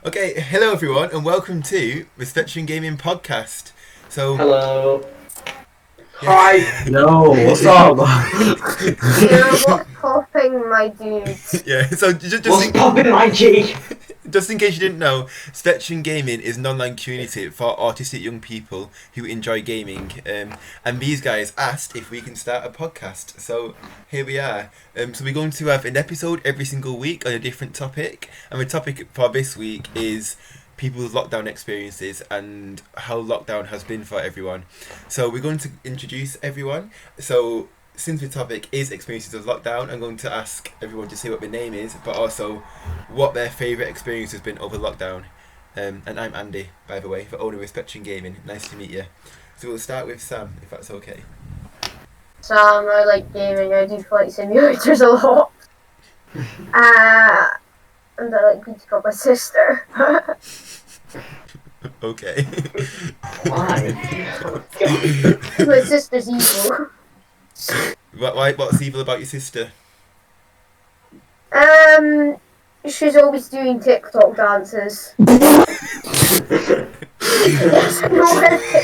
Okay, hello everyone, and welcome to the Spectrum Gaming Podcast. So, Hello. yeah. Hi. No, what's up? Yeah, what's popping, my dudes? Yeah, so What's poppin', my G? just in case you didn't know, Spectrum Gaming is an online community for autistic young people who enjoy gaming. And these guys asked if we can start a podcast. So here we are. So we're going to have an episode every single week on a different topic. And the topic for this week is people's lockdown experiences and how lockdown has been for everyone. So we're going to introduce everyone. So since the topic is experiences of lockdown, I'm going to ask everyone to say what their name is, but also what their favourite experience has been over lockdown. And I'm Andy, by the way, the owner of Spectrum Gaming. Nice to meet you. So we'll start with Sam, if that's okay. Sam, I like gaming. I do flight simulators a lot. And I like beating up my sister. Okay. Why? My sister's evil. What's evil about your sister? She's always doing TikTok dances.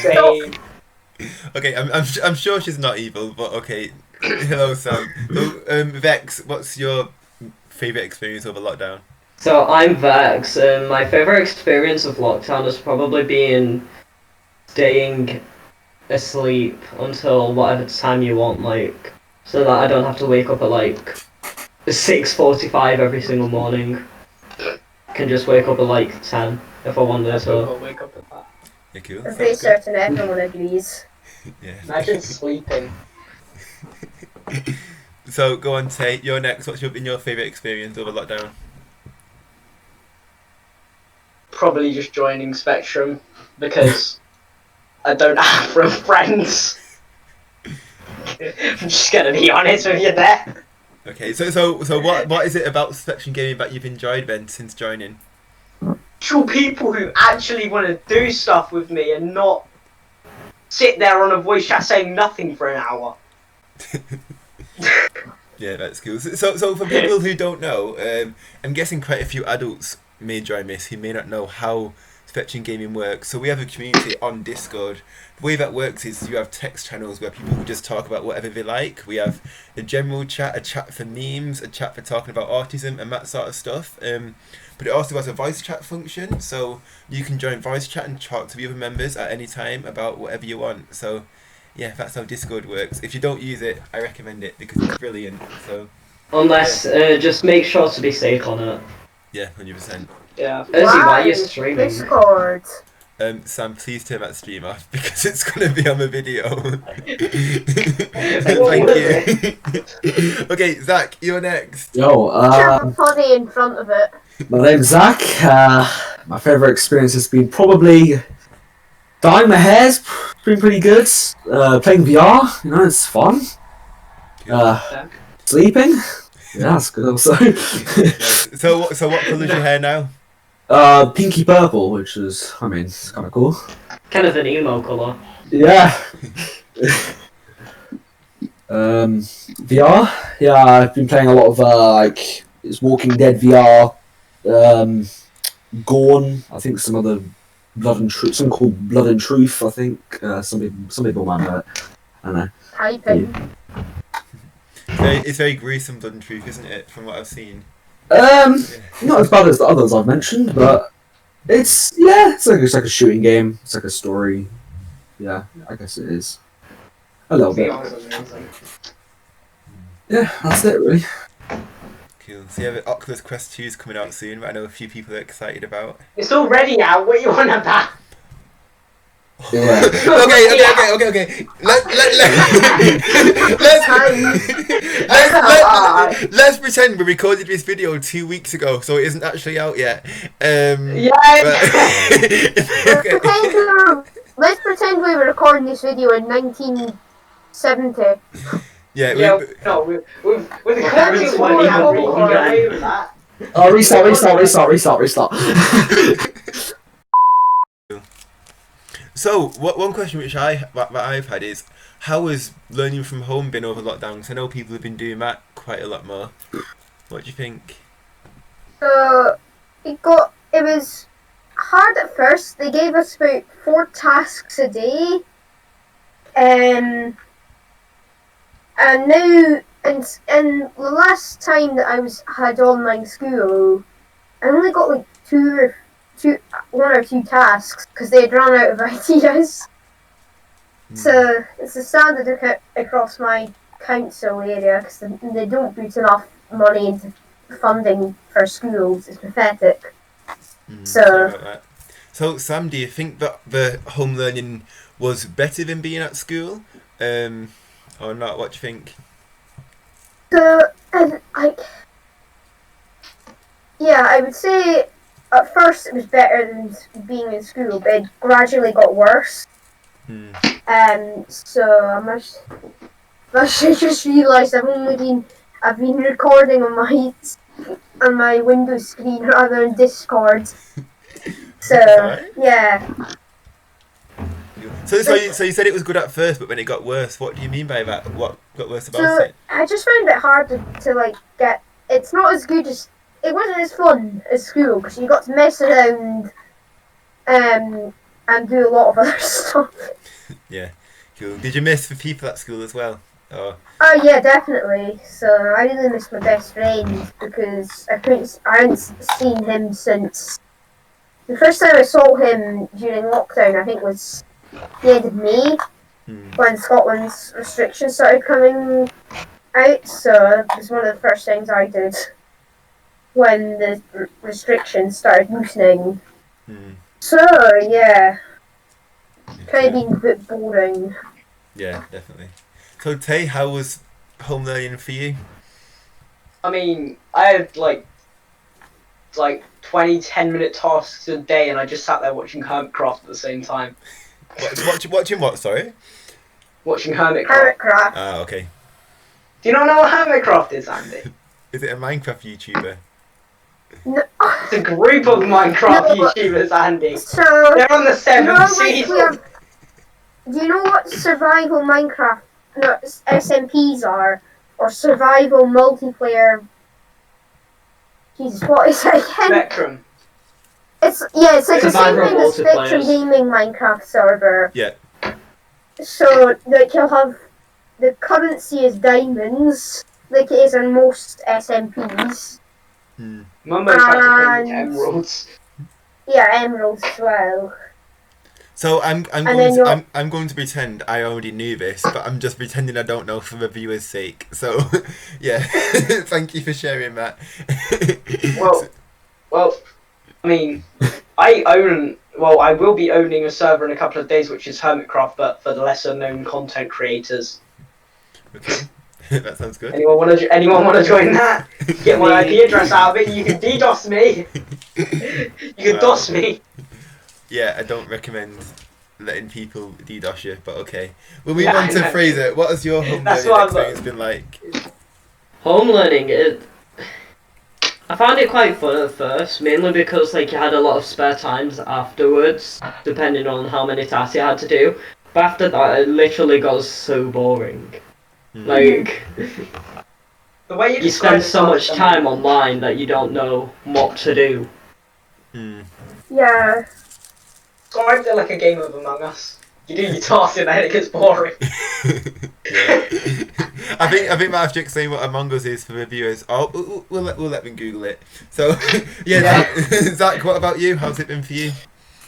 Same. Okay, I'm sure she's not evil, but okay. Hello, Sam. So, Vex, what's your favourite experience over lockdown? So I'm Vex, and my favourite experience of lockdown has probably been staying asleep until whatever time you want, like, so that I don't have to wake up at like 6:45 every single morning. Can just wake up at like 10 if I wanted to. Wake up at that. Yeah, cool. I'm Sounds pretty good. certain everyone agrees. Yeah. Imagine sleeping. So go on, Tay. You're next. What's been your favourite experience over lockdown? Probably just joining Spectrum because I don't have real friends. I'm just gonna be honest with you there. Okay, so what is it about Spectrum Gaming that you've enjoyed then since joining? Actual people who actually want to do stuff with me and not sit there on a voice chat saying nothing for an hour. Yeah, that's cool. So for people who don't know, I'm guessing quite a few adults may join this who may not know how Spectrum Gaming works. So we have a community on Discord. The way that works is you have text channels where people will just talk about whatever they like. We have a general chat, a chat for memes, a chat for talking about autism and that sort of stuff. But it also has a voice chat function, so you can join voice chat and talk to the other members at any time about whatever you want. So yeah, that's how Discord works. If you don't use it, I recommend it because it's brilliant. So Unless, just make sure to be safe on it. yeah, 100%. Yeah. Izzy, why are you Why? streaming? Discord. Sam, please turn that stream off because it's going to be on the video. Thank you. Okay, Zach, you're next. Yo, Put funny in front of it. my name's Zach. My favourite experience has been probably dyeing my hair's been pretty good. Playing VR, you know, it's fun. Sleeping, yeah, that's good also. Yes. So what colour's your hair now? Pinky purple, which is, I mean, it's kind of cool. Kind of an emo colour. Yeah. VR. Yeah, I've been playing a lot of like it's Walking Dead VR. Gorn. I think some other Blood and Truth. Something called Blood and Truth. I think some people might know it. I don't know. Typing. It's very gruesome, Blood and Truth, isn't it? From what I've seen. Not as bad as the others I've mentioned, but it's it's like a shooting game. It's like a story. Yeah, I guess it is. A little bit. Yeah, that's it really. Cool. So yeah, the Oculus Quest 2 is coming out soon, that I know a few people are excited about. It's already out. What you want about? Yeah. Okay. Let's pretend we recorded this video 2 weeks ago, so it isn't actually out yet. Yeah. Okay. Let's pretend we were recording this video in 1970. Yeah. Yeah. No, with the current one, we can get away with that. Oh, restart. So, one question which I've had is, how has learning from home been over lockdown? Because I know people have been doing that quite a lot more. What do you think? It was hard at first. They gave us about 4 tasks a day. And now, and the last time that I had online school, I only got like one or two tasks because they had run out of ideas. So it's a standard across my council area because they don't put enough money into funding for schools. It's pathetic. So Sam, do you think that the home learning was better than being at school, or not? What do you think? So, I would say at first it was better than being in school, but it gradually got worse. So I must just realised I've been recording on my Windows screen rather than Discord. So yeah. So you said it was good at first, but when it got worse, what do you mean by that? What got worse about it? I just found it hard to like get. It's not as good as it wasn't as fun as school because you got to mess around, and do a lot of other stuff. Yeah, cool. Did you miss the people at school as well? Oh yeah, definitely. So I really miss my best friend because I hadn't seen him since the first time I saw him during lockdown. I think was the end of May when Scotland's restrictions started coming out. So it was one of the first things I did when the restrictions started loosening. So yeah, kind of being a bit boring. Yeah, definitely. So Tay, how was home learning for you? I mean, I had like 20 10-minute tasks a day, and I just sat there watching Hermitcraft at the same time. Watching what? Sorry. Watching Hermitcraft. Hermitcraft. Ah, okay. Do you not know what Hermitcraft is, Andy? Is it a Minecraft YouTuber? No. It's a group of Minecraft YouTubers, Andy. So They're on the 7th season. Do you know what survival Minecraft SMPs are? Or survival multiplayer? Jesus, what is it again? Spectrum. It's like the same Survival thing as Spectrum multiplayers. Gaming Minecraft server. Yeah. So like you'll have the currency is diamonds, like it is on most SMPs. Mumbo tried to pay me emeralds. Yeah, emeralds as well. So I'm going to pretend I already knew this, but I'm just pretending I don't know for the viewers' sake. So yeah, thank you for sharing that. Well, I mean, I will be owning a server in a couple of days, which is Hermitcraft, but for the lesser known content creators. Okay, that sounds good. Anyone want to join that? Get my IP address out of it. You can DDoS me. You can DOS me. Yeah, I don't recommend letting people DDoS you, but okay. We'll move on to Fraser. What has your home learning experience been like? Home learning, I found it quite fun at first, mainly because like you had a lot of spare times afterwards, depending on how many tasks you had to do. But after that, it literally got so boring. Like, the way you spend so much time online that you don't know what to do. Yeah. So I feel like a game of Among Us. You do your tasks and then it gets boring. I think Matt just saying what Among Us is for the viewers. Oh, we'll let them Google it. So yeah. Zach, what about you? How's it been for you?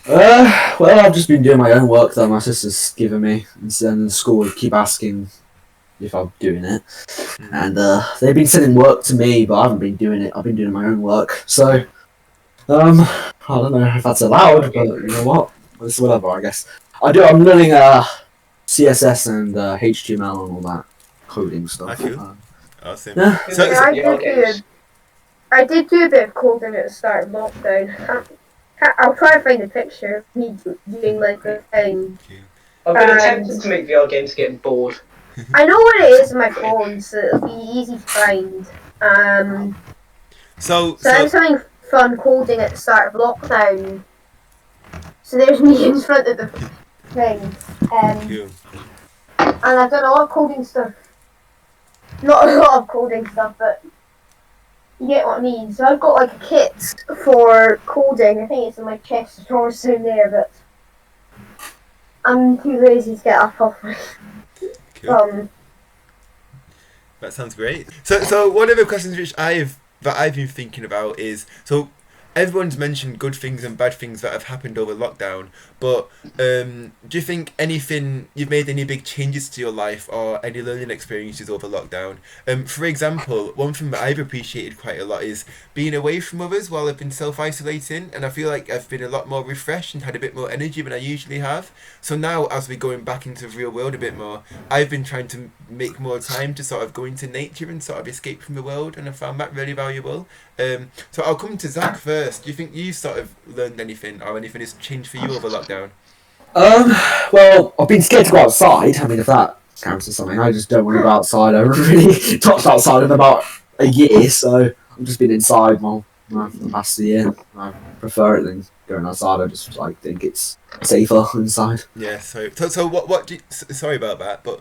Well, I've just been doing my own work that my sister's given me, and then the school would keep asking if I'm doing it, and they've been sending work to me, but I haven't been doing it. I've been doing my own work, so I don't know if that's allowed, but you know what? It's whatever, I guess. I'm learning CSS and HTML and all that coding stuff. I feel awesome. Yeah. I did do a bit of coding at the start of lockdown. I'll try and find a picture of me doing like a thing. I've been attempting to make VR games getting bored. I know what it is on my phone, so it'll be easy to find. So I was having fun coding at the start of lockdown. So there's me in front of the thing. And I've done a lot of coding stuff. Not a lot of coding stuff, but You get what I mean? So I've got like a kit for coding. I think it's in my chest of drawers down there, but I'm too lazy to get up off my Cool. That sounds great. So one of the questions that I've been thinking about is, so everyone's mentioned good things and bad things that have happened over lockdown, but do you think you've made any big changes to your life or any learning experiences over lockdown? For example, one thing that I've appreciated quite a lot is being away from others while I've been self-isolating, and I feel like I've been a lot more refreshed and had a bit more energy than I usually have. So now, as we're going back into the real world a bit more, I've been trying to make more time to sort of go into nature and sort of escape from the world, and I found that really valuable. So I'll come to Zach first. Do you think you sort of learned anything or anything has changed for you over lockdown? Well, I've been scared to go outside. I mean, if that counts as something, I just don't want to go outside. I haven't really touched outside in about a year, so I've just been inside for the past year. I prefer it than going outside. I just think it's safer inside. Yeah. So what do you, sorry about that, but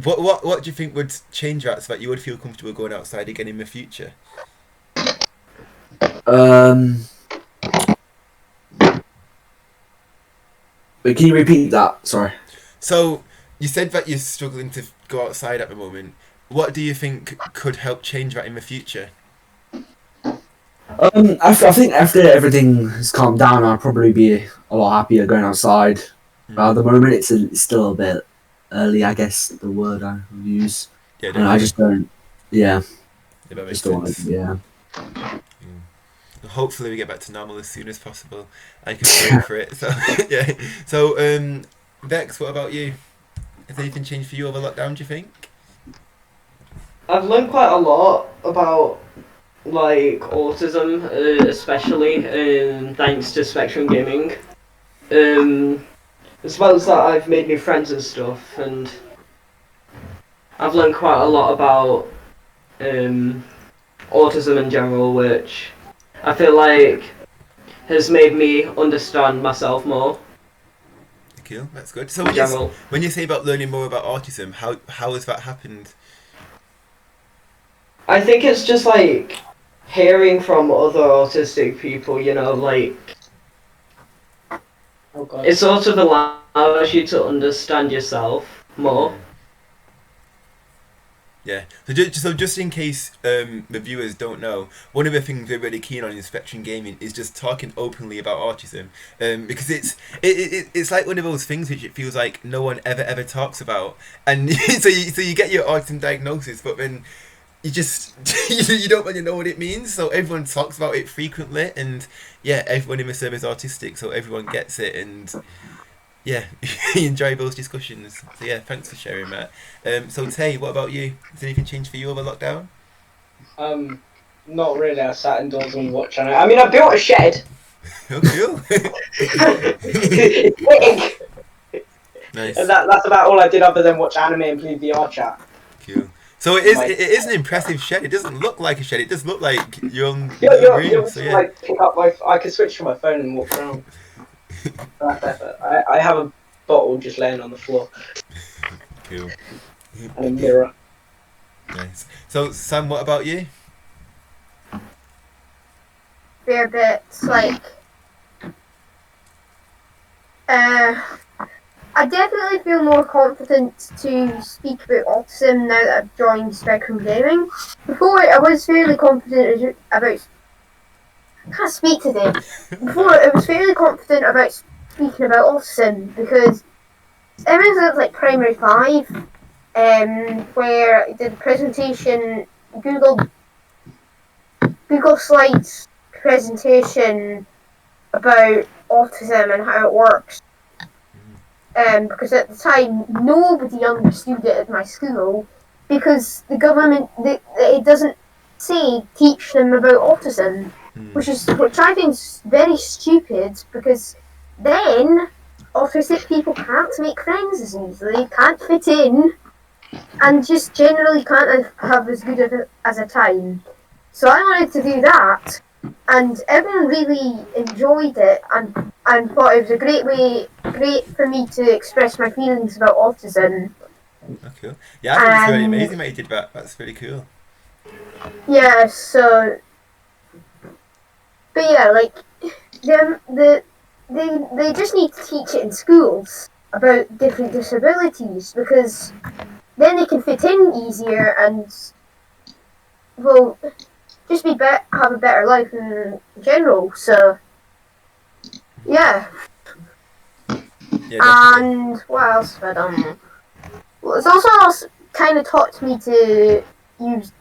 what do you think would change that so that you would feel comfortable going outside again in the future? But can you repeat that? Sorry. So you said that you're struggling to go outside at the moment. What do you think could help change that in the future? I think after everything has calmed down, I'll probably be a lot happier going outside. But at the moment, it's still a bit early, I guess, the word I would use. Yeah, and I just don't. Yeah. If that makes sense. Yeah. Hopefully we get back to normal as soon as possible. I can pray for it. So yeah. So Vex, what about you? Has anything changed for you over lockdown, do you think? I've learned quite a lot about like autism, especially thanks to Spectrum Gaming. As well as that, I've made new friends and stuff, and I've learned quite a lot about autism in general, which I feel like has made me understand myself more. Cool, that's good. So when you say about learning more about autism, how has that happened? I think it's just like hearing from other autistic people, you know, like it sort of allows you to understand yourself more. Yeah. So just in case the viewers don't know, one of the things we're really keen on in Spectrum Gaming is just talking openly about autism, because it's like one of those things which it feels like no one ever talks about, and so you get your autism diagnosis, but then you just you don't really know what it means. So everyone talks about it frequently, and yeah, everyone in the server is autistic, so everyone gets it, and yeah, you enjoy those discussions. So yeah, thanks for sharing that. So Tay, what about you? Has anything changed for you over lockdown? Not really. I sat indoors and watched anime. I mean, I built a shed. Oh, cool. It's big. Nice. And that's about all I did other than watch anime and play VR chat. Cool. So it is an impressive shed. It doesn't look like a shed. It does look like your own room. So yeah. Like, pick up I can switch from my phone and walk around. I have a bottle just laying on the floor. Cool. And a mirror. Nice. So Sam, what about you? Fair bits, like I definitely feel more confident to speak about autism now that I've joined Spectrum Gaming. Before, I was fairly confident about... I can't speak today. Before, I was fairly confident about speaking about autism because ever since like primary 5, where I did a presentation, Google Slides presentation about autism and how it works. Because at the time nobody understood it at my school because the government it doesn't say teach them about autism, which I think is very stupid because then autistic people can't make friends as easily, can't fit in, and just generally can't have as good as a time. So I wanted to do that, and everyone really enjoyed it and thought it was a great for me to express my feelings about autism. Oh, cool. Yeah, I think it's really amazing that you did that. That's really cool. Yeah, so, but yeah, like, they just need to teach it in schools about different disabilities, because then they can fit in easier and will just have a better life in general. So yeah, Yeah, definitely. and what else have I done? Well, it's also kind of taught me to use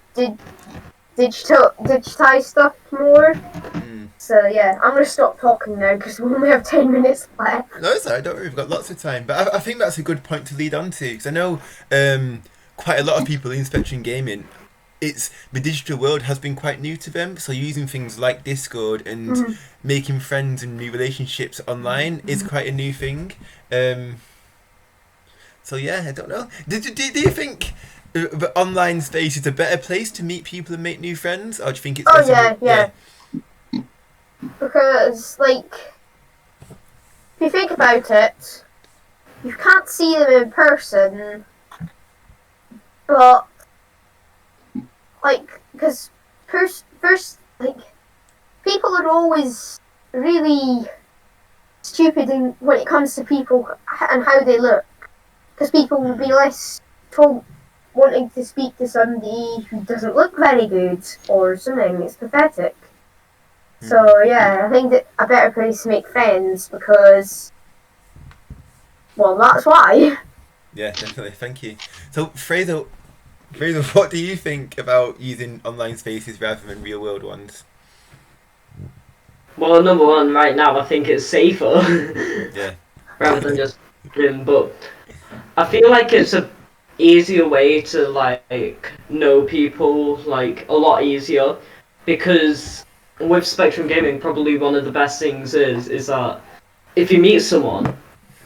digitize stuff more. Mm. So yeah, I'm gonna stop talking now because we only have 10 minutes left. No, it's alright, don't worry, we've got lots of time. But I think that's a good point to lead on to, because I know quite a lot of people in Spectrum Gaming, the digital world has been quite new to them, so using things like Discord and making friends and new relationships online is quite a new thing. So yeah, I don't know. Do you think the online space is a better place to meet people and make new friends, or do you think it's better? Yeah. Because like, if you think about it, you can't see them in person, but like, because first, like, people are always really stupid when it comes to people and how they look, because people will be less wanting to speak to somebody who doesn't look very good or something. It's pathetic. So yeah, I think that a better place to make friends, because, well, that's why. Yeah, definitely. Thank you. So Fraser, what do you think about using online spaces rather than real world ones? Well, number one, right now, I think it's safer. Yeah. Rather than just but I feel like it's a easier way to like know people, like a lot easier, because with Spectrum Gaming, probably one of the best things is that if you meet someone,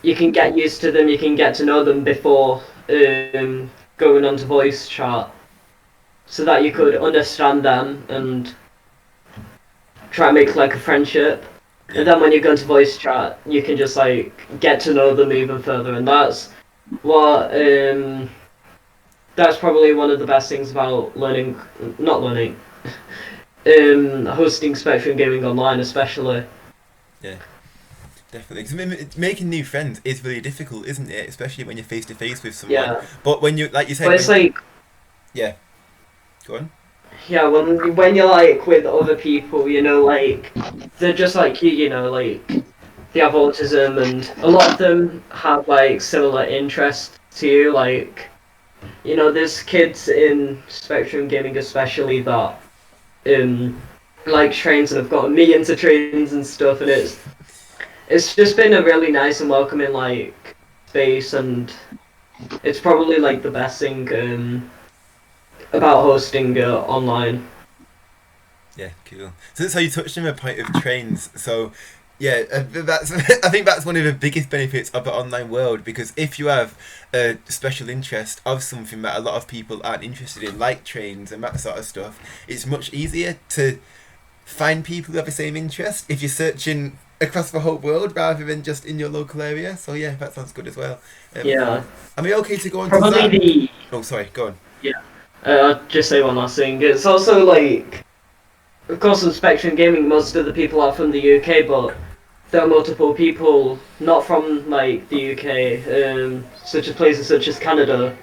you can get used to them, you can get to know them before going on to voice chat, so that you could understand them and try and make like a friendship. Yeah. And then when you go into voice chat, you can just like get to know them even further, and that's what that's probably one of the best things about hosting Spectrum Gaming online, especially. Yeah. Definitely. 'Cause making new friends is really difficult, isn't it? Especially when you're face to face with someone. Yeah. But when you, like you said, But it's like, yeah. Go on. yeah, when you're like with other people, you know, like they're just like you know, like they have autism, and a lot of them have like similar interests to you, like, you know, there's kids in Spectrum Gaming especially that like trains and have gotten me into trains and stuff, and it's just been a really nice and welcoming like space, and it's probably like the best thing about hosting online. Yeah, cool. So you touched on the point of trains. So yeah, that's I think that's one of the biggest benefits of the online world, because if you have a special interest of something that a lot of people aren't interested in, like trains and that sort of stuff, it's much easier to find people who have the same interest if you're searching across the whole world rather than just in your local area. So yeah, that sounds good as well. Yeah. Are we okay to go on Probably to Zach? the Oh, sorry, go on. I'll just say one last thing. It's also like, of course, in Spectrum Gaming, most of the people are from the UK, but there are multiple people not from like the UK, such as places such as Canada,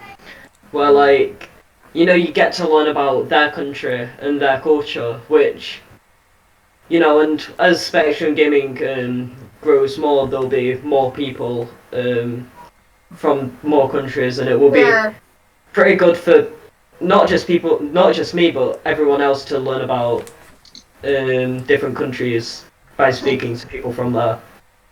where like, you know, you get to learn about their country and their culture, which, you know, and as Spectrum Gaming grows more, there'll be more people from more countries, and it will be Yeah. pretty good for not just me, but everyone else to learn about different countries by speaking to people from there.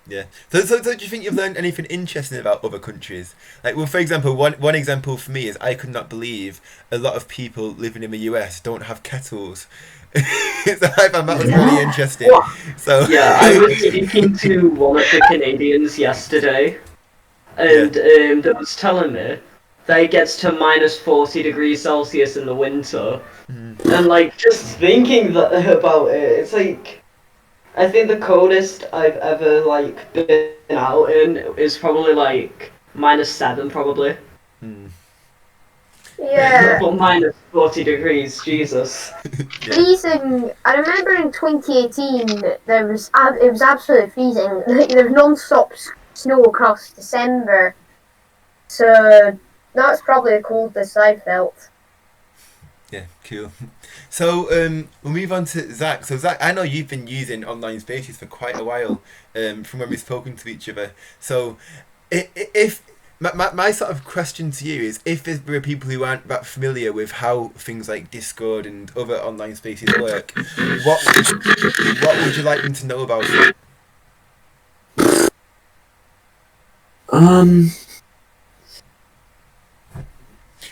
Yeah. So do you think you've learned anything interesting about other countries? Like, well, for example, one example for me is I could not believe a lot of people living in the US don't have kettles. So I found that was really interesting. So Yeah, I was speaking to one of the Canadians yesterday, and they was telling me that it gets to minus 40 degrees Celsius in the winter, and like just thinking about it, it's like, I think the coldest I've ever like been out in is probably like -7 probably. Yeah. But minus 40 degrees, Jesus. Yeah. Freezing. I remember in 2018 it was absolutely freezing. There was non-stop snow across December, so that's probably the coldest I felt. Yeah, cool. So we'll move on to Zach. So Zach, I know you've been using online spaces for quite a while, from when we've spoken to each other. So if my sort of question to you is, if there are people who aren't that familiar with how things like Discord and other online spaces work, what would you like them to know about it?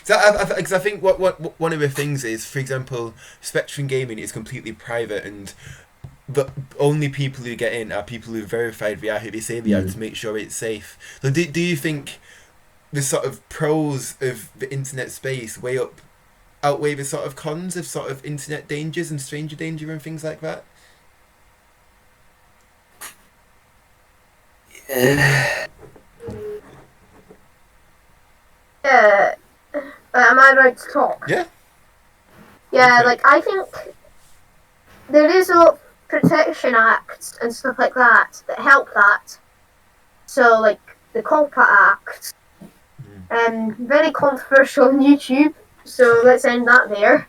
So I think what one of the things is, for example, Spectrum Gaming is completely private, and the only people who get in are people who verified they are who they say they are, to make sure it's safe. So do you think the sort of pros of the internet space outweigh the sort of cons of sort of internet dangers and stranger danger and things like that? Yeah. Am I right to talk? Yeah. Yeah, Okay. like I think there is a lot of protection acts and stuff like that help that. So like the COPPA Act, very controversial on YouTube. So let's end that there,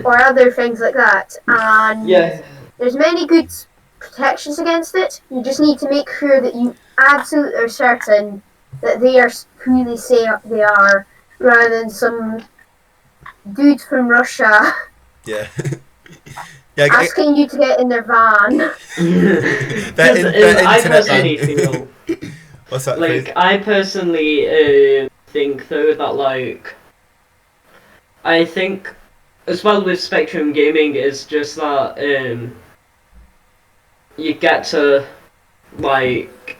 or other things like that. And Yeah. there's many good protections against it. You just need to make sure that you absolutely are certain that they are who they say they are, rather than some dude from Russia Yeah. Yeah. asking you to get in their van. Because I internet personally ban. feel, What's that? like, phrase? I personally think though that, like, I think as well with Spectrum Gaming is just that you get to, like,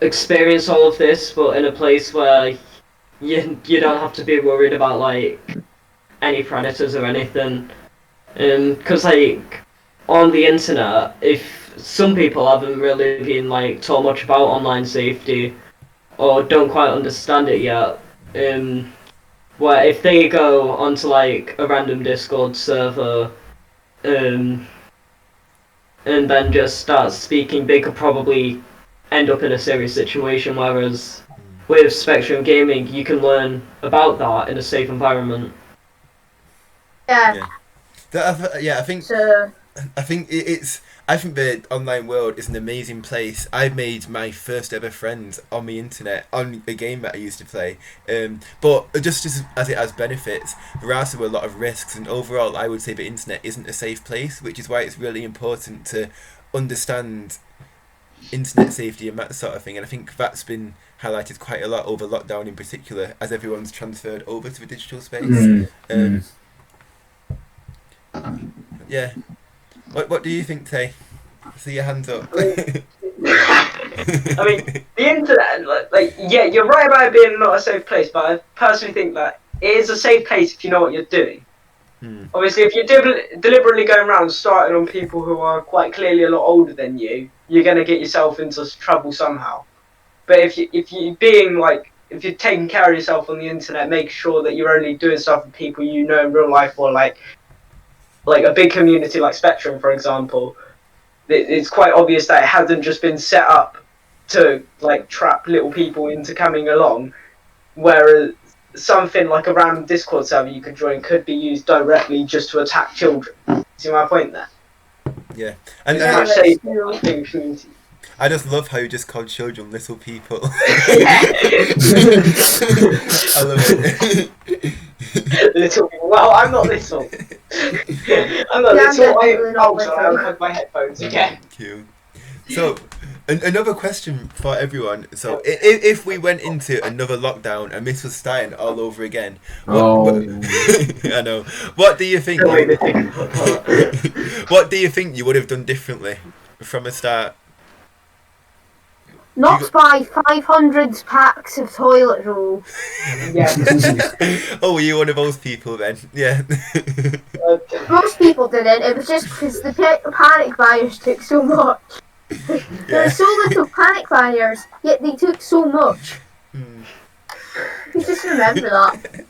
experience all of this, but in a place where you don't have to be worried about, like, any predators or anything. Because, like, on the internet, if some people haven't really been, like, taught much about online safety or don't quite understand it yet, where if they go onto, like, a random Discord server, and then just start speaking, they could probably end up in a serious situation, whereas with Spectrum Gaming, you can learn about that in a safe environment. Yeah. I think So I think I think the online world is an amazing place. I made my first ever friends on the internet on a game that I used to play. But just as it has benefits, there are also a lot of risks. And overall, I would say the internet isn't a safe place, which is why it's really important to understand internet safety and that sort of thing. And I think that's been highlighted quite a lot over lockdown in particular, as everyone's transferred over to the digital space. Yeah. What do you think, Tay? See your hands up. I mean, the internet, like, yeah, you're right about it being not a safe place, but I personally think that it is a safe place if you know what you're doing. Obviously, if you're deliberately going around starting on people who are quite clearly a lot older than you, you're going to get yourself into trouble somehow. But if you're taking care of yourself on the internet, make sure that you're only doing stuff with people you know in real life, or like a big community like Spectrum, for example. It's quite obvious that it hasn't just been set up to, like, trap little people into coming along, whereas something like a random Discord server you could join could be used directly just to attack children. See my point there? Yeah. And It's Yeah, much that's safer true. than a big community. I just love how you just called children little people. Yeah. I love it. Little. Well, I'm not little. I'm not Yeah, I'm little. definitely not Oh, sorry, little. I'll have my headphones again. Cute. So, another question for everyone. So, if we went into another lockdown and this was starting all over again, I know. What do you think? What do you think you would have done differently from the start? not buy 500 packs of toilet roll. Yeah. Oh, were you one of those people then? Yeah. Okay. Most people didn't. It was just because the panic buyers took so much. There were so little panic buyers, yet they took so much. You just remember that.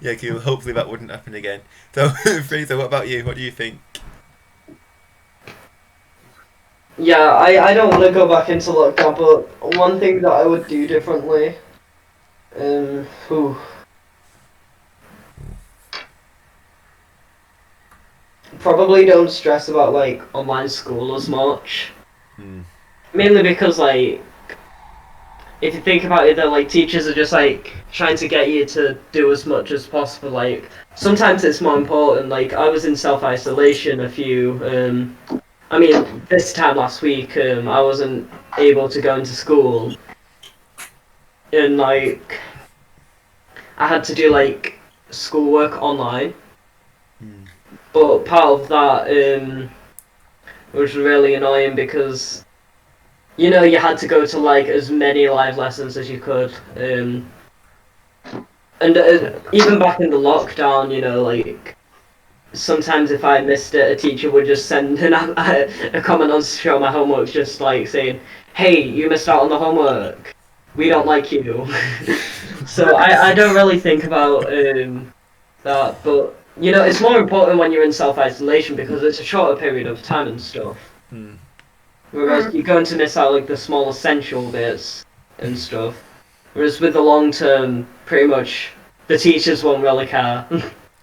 Yeah, cool. Hopefully that wouldn't happen again. So, Fraser, what about you? What do you think? Yeah, I don't want to go back into lockdown, but one thing that I would do differently, whew, probably don't stress about like online school as much. Mainly because like, if you think about it, that like teachers are just like trying to get you to do as much as possible. Like sometimes it's more important. Like I was in self-isolation I mean, this time last week, I wasn't able to go into school, and like I had to do like schoolwork online. But part of that was really annoying because you know you had to go to like as many live lessons as you could, and even back in the lockdown, you know, like sometimes if I missed it, a teacher would just send a comment on show my homework, just like saying, "Hey, you missed out on the homework. We don't like you." So I don't really think about that, but you know, it's more important when you're in self-isolation because it's a shorter period of time and stuff. Whereas you're going to miss out like the small essential bits and stuff. Whereas with the long term, pretty much the teachers won't really care.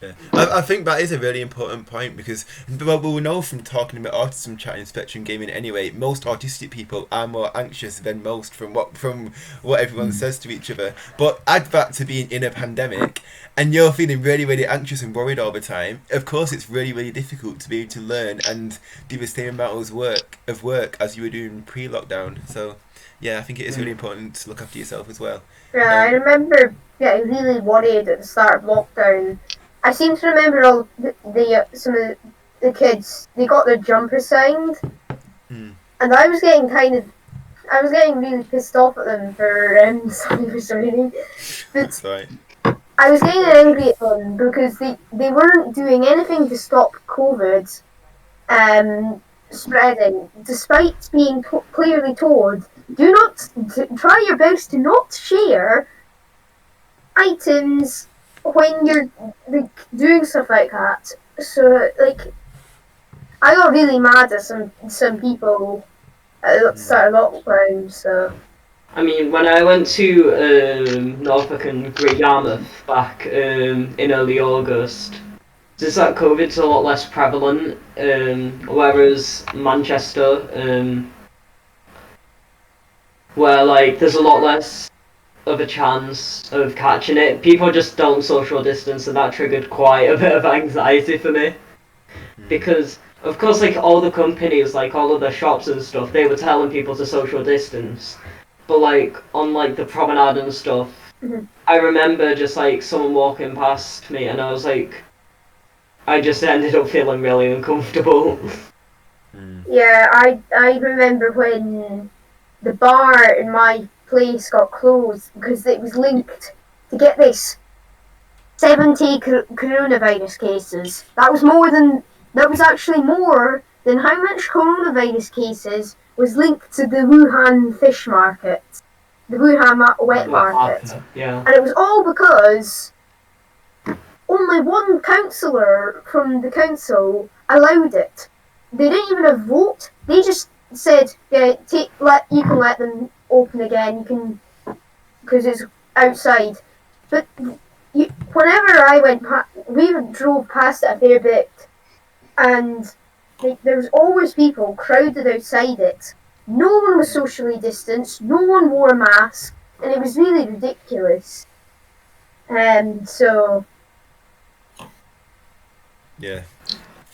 Yeah. I think that is a really important point because, well, we know from talking about autism chat and spectrum gaming anyway, most autistic people are more anxious than most from what everyone says to each other. But add that to being in a pandemic and you're feeling really, really anxious and worried all the time, of course it's really, really difficult to be able to learn and do the same amount of work as you were doing pre-lockdown. So, yeah, I think it is really important to look after yourself as well. Yeah, I remember getting really worried at the start of lockdown. I seem to remember all some of the kids, they got their jumper signed, and I was getting really pissed off at them for signing for something. That's right. I was getting angry at them because they weren't doing anything to stop COVID spreading, despite being clearly told, do not try your best to not share items when you're doing stuff like that. So like I got really mad at some people at the start of lockdown. So I mean, when I went to Norfolk and Great Yarmouth back in early August, just that COVID's a lot less prevalent, whereas Manchester, where like there's a lot less of a chance of catching it, people just don't social distance, and that triggered quite a bit of anxiety for me. Because, of course, like all the companies, like all of the shops and stuff, they were telling people to social distance. But like on like the promenade and stuff, I remember just like someone walking past me, and I was like, I just ended up feeling really uncomfortable. Yeah, I remember when the bar in my place got closed because it was linked to, get this, 70 coronavirus cases. That was actually more than how much coronavirus cases was linked to the Wuhan fish market, the Wuhan wet market. Yeah. And it was all because only one councillor from the council allowed it. They didn't even have a vote. They just said, "Yeah, you can let them open again. You can, because it's outside." But whenever I went, we drove past it a fair bit, and there was always people crowded outside it. No one was socially distanced. No one wore a mask, and it was really ridiculous. So. Yeah,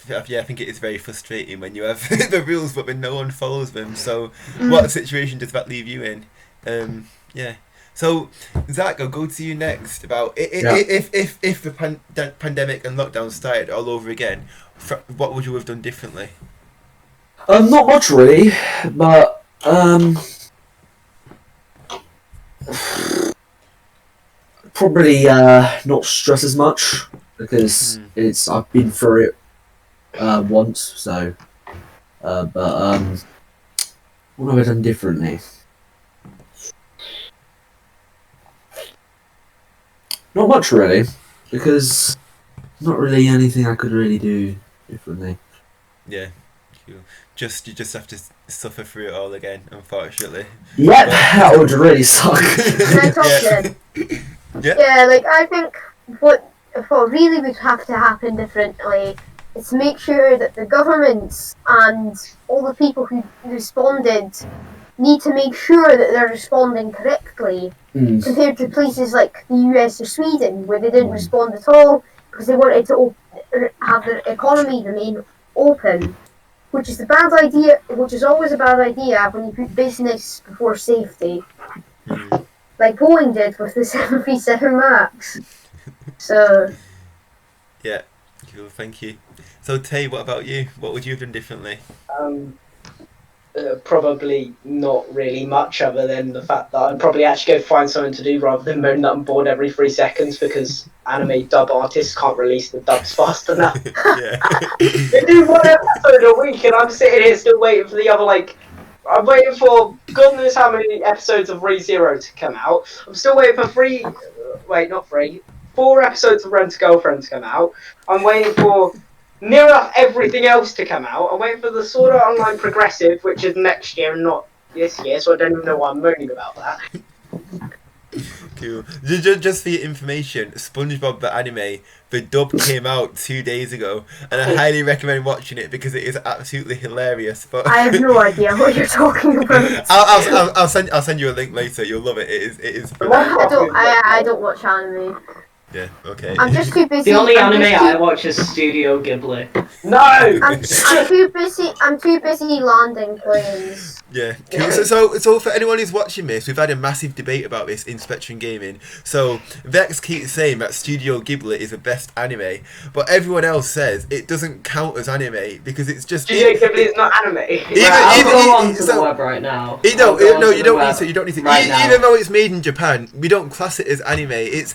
I think it is very frustrating when you have the rules but when no one follows them. So what situation does that leave you in? Yeah. So Zach, I'll go to you next about if the pandemic and lockdown started all over again, what would you have done differently? Not much really, but probably not stress as much because I've been through it once, so but what have I done differently? Not much really. because not really anything I could really do differently. Yeah, cool. You just have to suffer through it all again, unfortunately. Yep, that would really suck. Can I talk then? Yeah. Yeah, like I think what really would have to happen differently is to make sure that the governments and all the people who responded need to make sure that they're responding correctly compared to places like the US or Sweden where they didn't respond at all because they wanted to have their economy remain open, which is a bad idea. Which is always a bad idea when you put business before safety, like Boeing did with the 737 Max. So. Yeah, cool. Thank you. So Tay, what about you? What would you have done differently? Probably not really much other than the fact that I'd probably actually go find something to do rather than moan that I'm bored every 3 seconds because anime dub artists can't release the dubs fast enough. Yeah. They do 1 episode a week and I'm sitting here still waiting for the other, like, I'm waiting for God knows how many episodes of ReZero to come out. I'm still waiting for 4 episodes of Rent a Girlfriend to come out. I'm waiting for near enough everything else to come out. I'm waiting for the Sword Art Online Progressive, which is next year and not this year, so I don't even know why I'm moaning about that. Cool. Just for your information, SpongeBob the anime, the dub came out 2 days ago, and I highly recommend watching it because it is absolutely hilarious. But I have no idea what you're talking about. I'll send you a link later. You'll love it. It is. I don't watch anime. Yeah. Okay. I'm just too busy. The only anime I watch is Studio Ghibli. No! I'm too busy. I'm too busy landing planes. Yeah. Cool. So for anyone who's watching this, we've had a massive debate about this in Spectrum Gaming. So Vex keeps saying that Studio Ghibli is the best anime, but everyone else says it doesn't count as anime because it's just. Studio Ghibli is not anime. I'll go on to the web right now. You don't need to. You don't need to. Right Even though it's made in Japan, we don't class it as anime. It's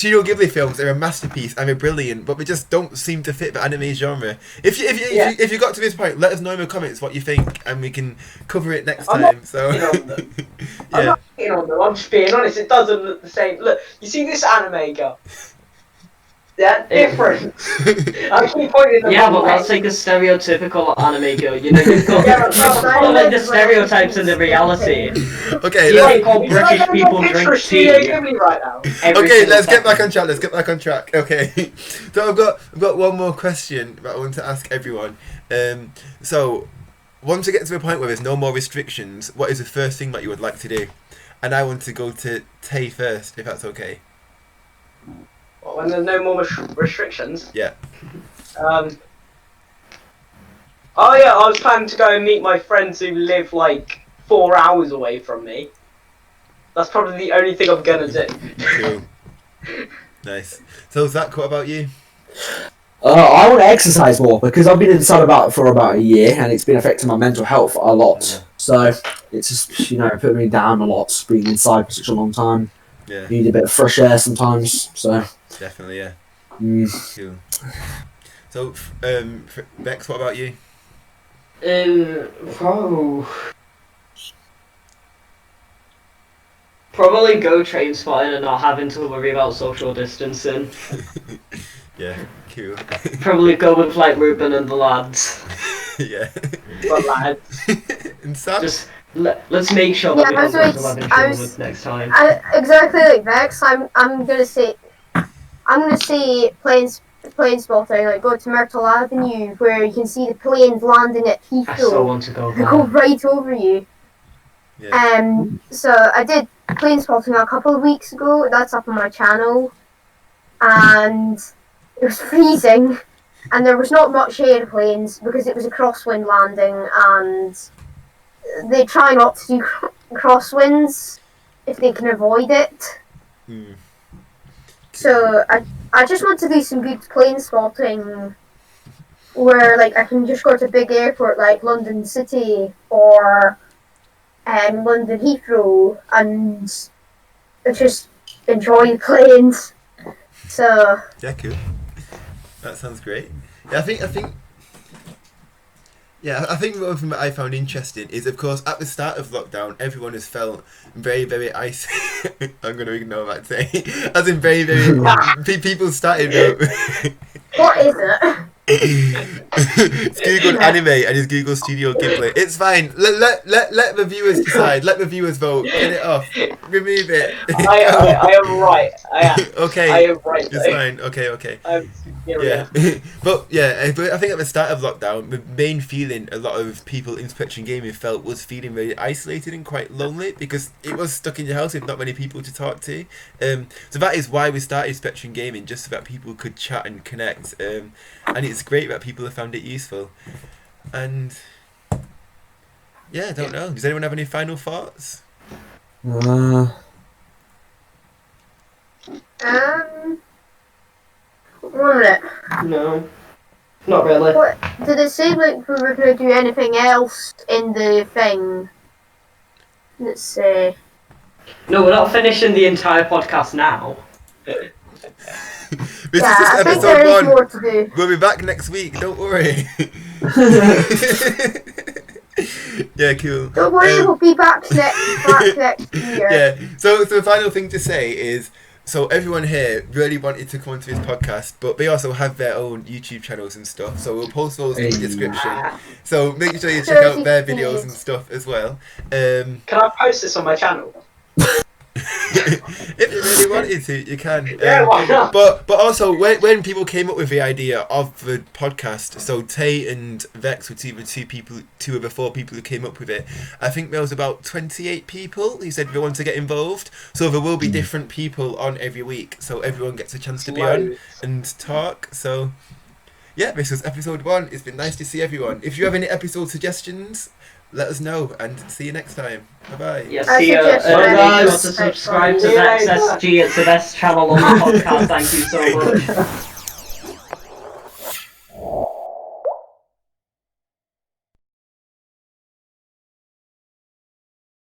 Studio Ghibli films are a masterpiece and they're brilliant, but we just don't seem to fit the anime genre. If you got to this point, let us know in the comments what you think, and we can cover it next time. So I'm not hating on them. I'm just being honest. It doesn't look the same. Look, you see this anime girl? They're different. I keep pointing them Yeah, out. but that's like the stereotypical anime girl. You know, you've got like the stereotypes and the reality. Okay, You like all British people drink tea. Studio Ghibli right now. Okay, let's get back on track. Okay, so I've got one more question that I want to ask everyone. So once we get to the point where there's no more restrictions, what is the first thing that you would like to do? And I want to go to Tay first, if that's okay. When there's no more restrictions. Yeah. Oh yeah, I was planning to go and meet my friends who live like 4 hours away from me. That's probably the only thing I'm gonna do. Cool. Nice. So Zach, what about you? I want to exercise more because I've been inside for about a year and it's been affecting my mental health a lot. So it's just put me down a lot being inside for such a long time. Yeah. You need a bit of fresh air sometimes. So definitely, yeah. Cool. So Bex, what about you? Probably go train spotting and not having to worry about social distancing. Yeah, cool. Probably go with like Ruben and the lads. Yeah. But lads. And Sam? Just let's make sure that we don't go to 11 children next time. Exactly like Vex. I'm gonna say plane spotting. Like go to Myrtle Avenue where you can see the planes landing at Heathrow. I still want to go They go right over you. Yeah. So I did plane spotting a couple of weeks ago. That's up on my channel, and it was freezing, and there was not much airplanes because it was a crosswind landing, and they try not to do crosswinds if they can avoid it. So I just want to do some good plane spotting where like I can just go to a big airport like London City or London Heathrow and just enjoy the planes. So yeah, cool. That sounds great. Yeah, I think Yeah, I think one thing that I found interesting is, of course, at the start of lockdown, everyone has felt very, very isolated. I'm going to ignore that thing. As in very, very... people started... What is it? It's Googled anime and it's Google Studio Ghibli. It's fine. Let the viewers decide. Let the viewers vote. Get it off. Remove it. I am right. I am. Okay. I am right. It's fine. Okay. Yeah. But I think at the start of lockdown, the main feeling a lot of people in Spectrum Gaming felt was feeling very isolated and quite lonely because it was stuck in your house with not many people to talk to. So that is why we started Spectrum Gaming, just so that people could chat and connect. And it's great that people have found it useful. And yeah, I don't know. Does anyone have any final thoughts? One minute. No, not really. What did it say? Like we were going to do anything else in the thing? Let's see. No, we're not finishing the entire podcast now. This Yeah, is just I think episode there is 1. more to do. We'll be back next week. Don't worry. Yeah, cool. Don't worry, we'll be back next year. Yeah. So the final thing to say is, so everyone here really wanted to come onto this podcast, but they also have their own YouTube channels and stuff. So we'll post those in the description. So make sure you check out their videos and stuff as well. Can I post this on my channel? If you really wanted to, you can. Yeah, why not? But also, when people came up with the idea of the podcast, so Tay and Vex were two of the 4 people who came up with it. I think there was about 28 people who said they want to get involved. So there will be different people on every week, so everyone gets a chance to be on and talk. So yeah, this was episode 1. It's been nice to see everyone. If you have any episode suggestions, let us know, and see you next time. Bye bye. Yeah, I see you. suggest Make guys. sure to subscribe to Vex SG. It's the best channel on the podcast. Thank you so much.